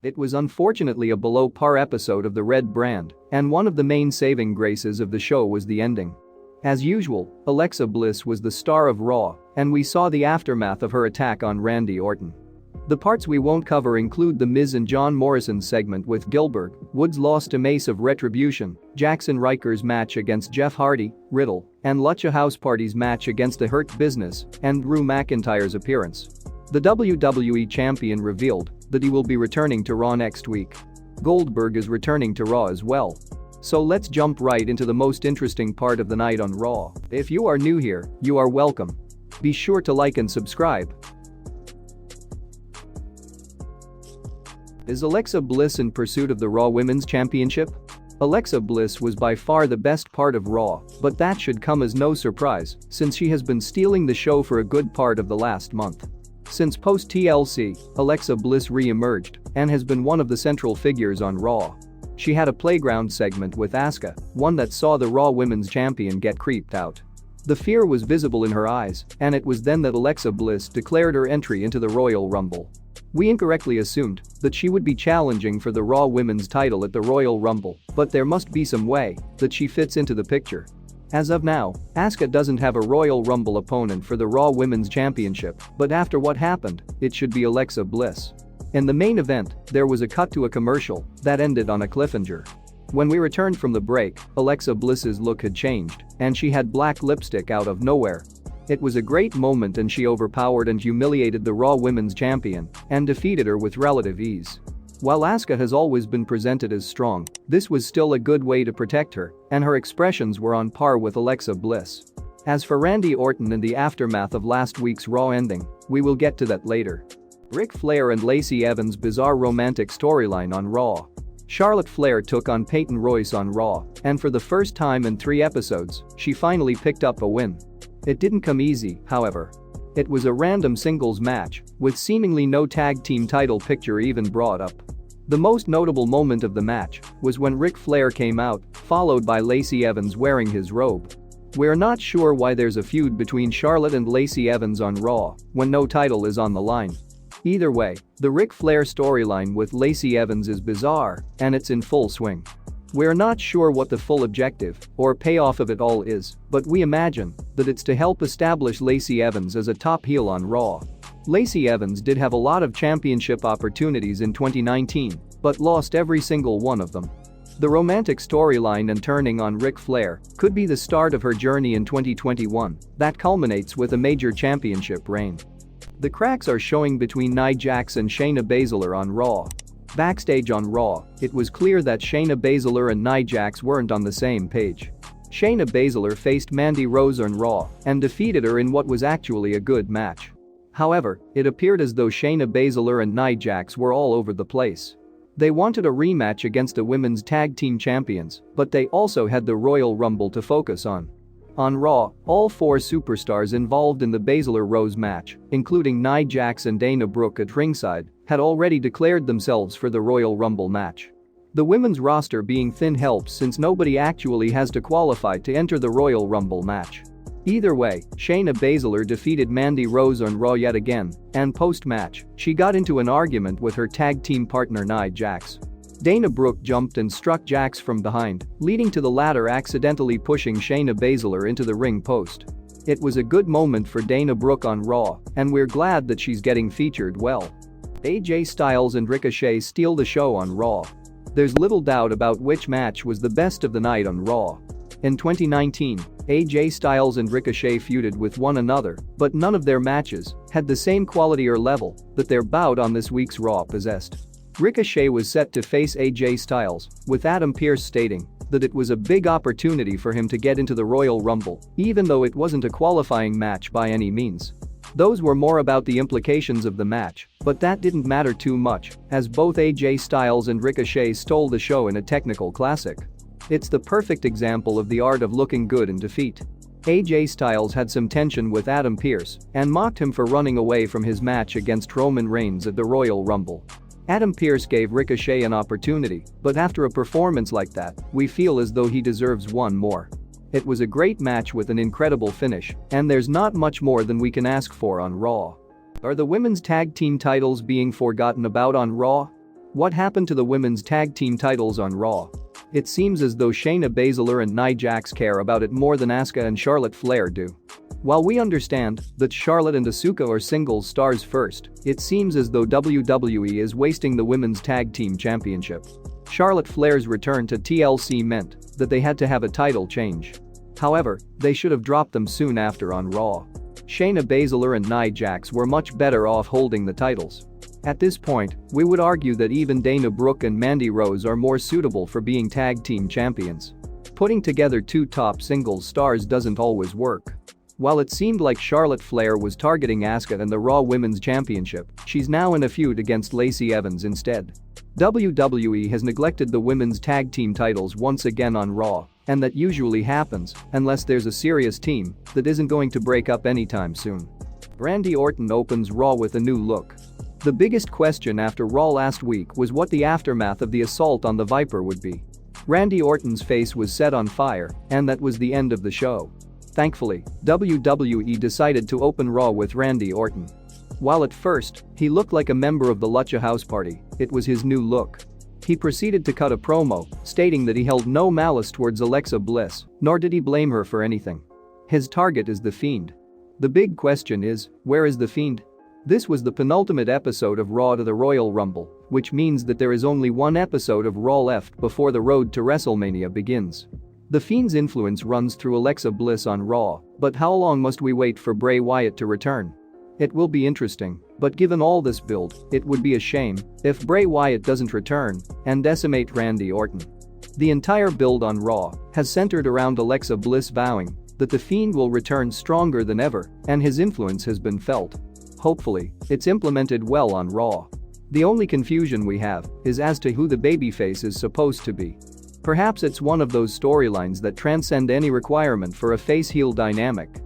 It was unfortunately a below-par episode of the Red Brand, and one of the main saving graces of the show was the ending. As usual, Alexa Bliss was the star of Raw, and we saw the aftermath of her attack on Randy Orton. The parts we won't cover include The Miz and John Morrison's segment with Gillberg, Woods' loss to Mace of Retribution, Jackson Riker's match against Jeff Hardy, Riddle, and Lucha House Party's match against The Hurt Business, and Drew McIntyre's appearance. The WWE Champion revealed that he will be returning to Raw next week. Goldberg is returning to Raw as well. So let's jump right into the most interesting part of the night on Raw. If you are new here, you are welcome. Be sure to like and subscribe. Is Alexa Bliss in pursuit of the Raw Women's Championship? Alexa Bliss was by far the best part of Raw, but that should come as no surprise since she has been stealing the show for a good part of the last month. Since post-TLC, Alexa Bliss re-emerged and has been one of the central figures on Raw. She had a playground segment with Asuka, one that saw the Raw Women's Champion get creeped out. The fear was visible in her eyes, and it was then that Alexa Bliss declared her entry into the Royal Rumble. We incorrectly assumed that she would be challenging for the Raw Women's title at the Royal Rumble, but there must be some way that she fits into the picture. As of now, Asuka doesn't have a Royal Rumble opponent for the Raw Women's Championship, but after what happened, it should be Alexa Bliss. In the main event, there was a cut to a commercial that ended on a cliffhanger. When we returned from the break, Alexa Bliss's look had changed, and she had black lipstick out of nowhere. It was a great moment and she overpowered and humiliated the Raw Women's Champion and defeated her with relative ease. While Asuka has always been presented as strong, this was still a good way to protect her, and her expressions were on par with Alexa Bliss. As for Randy Orton and the aftermath of last week's Raw ending, we will get to that later. Ric Flair and Lacey Evans' bizarre romantic storyline on Raw. Charlotte Flair took on Peyton Royce on Raw, and for the first time in 3 episodes, she finally picked up a win. It didn't come easy, however. It was a random singles match, with seemingly no tag team title picture even brought up. The most notable moment of the match was when Ric Flair came out, followed by Lacey Evans wearing his robe. We're not sure why there's a feud between Charlotte and Lacey Evans on Raw when no title is on the line. Either way, the Ric Flair storyline with Lacey Evans is bizarre, and it's in full swing. We're not sure what the full objective or payoff of it all is, but we imagine that it's to help establish Lacey Evans as a top heel on Raw. Lacey Evans did have a lot of championship opportunities in 2019, but lost every single one of them. The romantic storyline and turning on Ric Flair could be the start of her journey in 2021 that culminates with a major championship reign. The cracks are showing between Nia Jax and Shayna Baszler on Raw. Backstage on Raw, it was clear that Shayna Baszler and Nia Jax weren't on the same page. Shayna Baszler faced Mandy Rose on Raw and defeated her in what was actually a good match. However, it appeared as though Shayna Baszler and Nia Jax were all over the place. They wanted a rematch against the women's tag team champions, but they also had the Royal Rumble to focus on. On Raw, all 4 superstars involved in the Baszler-Rose match, including Nia Jax and Dana Brooke at ringside, had already declared themselves for the Royal Rumble match. The women's roster being thin helps since nobody actually has to qualify to enter the Royal Rumble match. Either way, Shayna Baszler defeated Mandy Rose on Raw yet again, and post-match, she got into an argument with her tag team partner Nia Jax. Dana Brooke jumped and struck Jax from behind, leading to the latter accidentally pushing Shayna Baszler into the ring post. It was a good moment for Dana Brooke on Raw, and we're glad that she's getting featured well. AJ Styles and Ricochet steal the show on Raw. There's little doubt about which match was the best of the night on Raw. In 2019, AJ Styles and Ricochet feuded with one another, but none of their matches had the same quality or level that their bout on this week's Raw possessed. Ricochet was set to face AJ Styles, with Adam Pearce stating that it was a big opportunity for him to get into the Royal Rumble, even though it wasn't a qualifying match by any means. Those were more about the implications of the match, but that didn't matter too much, as both AJ Styles and Ricochet stole the show in a technical classic. It's the perfect example of the art of looking good in defeat. AJ Styles had some tension with Adam Pearce and mocked him for running away from his match against Roman Reigns at the Royal Rumble. Adam Pearce gave Ricochet an opportunity, but after a performance like that, we feel as though he deserves one more. It was a great match with an incredible finish, and there's not much more than we can ask for on Raw. Are the women's tag team titles being forgotten about on Raw? What happened to the women's tag team titles on Raw? It seems as though Shayna Baszler and Nia Jax care about it more than Asuka and Charlotte Flair do. While we understand that Charlotte and Asuka are singles stars first, it seems as though WWE is wasting the women's tag team championship. Charlotte Flair's return to TLC meant that they had to have a title change. However, they should have dropped them soon after on Raw. Shayna Baszler and Nia Jax were much better off holding the titles. At this point, we would argue that even Dana Brooke and Mandy Rose are more suitable for being tag team champions. Putting together two top singles stars doesn't always work. While it seemed like Charlotte Flair was targeting Asuka and the Raw Women's Championship, she's now in a feud against Lacey Evans instead. WWE has neglected the women's tag team titles once again on Raw, and that usually happens unless there's a serious team that isn't going to break up anytime soon. Randy Orton opens Raw with a new look. The biggest question after Raw last week was what the aftermath of the assault on the Viper would be. Randy Orton's face was set on fire, and that was the end of the show. Thankfully, WWE decided to open Raw with Randy Orton. While at first, he looked like a member of the Lucha House Party, it was his new look. He proceeded to cut a promo, stating that he held no malice towards Alexa Bliss, nor did he blame her for anything. His target is The Fiend. The big question is, where is The Fiend? This was the penultimate episode of Raw to the Royal Rumble, which means that there is only one episode of Raw left before the road to WrestleMania begins. The Fiend's influence runs through Alexa Bliss on Raw, but how long must we wait for Bray Wyatt to return? It will be interesting, but given all this build, it would be a shame if Bray Wyatt doesn't return and decimate Randy Orton. The entire build on Raw has centered around Alexa Bliss vowing that The Fiend will return stronger than ever, and his influence has been felt. Hopefully, it's implemented well on Raw. The only confusion we have is as to who the babyface is supposed to be. Perhaps it's one of those storylines that transcend any requirement for a face-heel dynamic,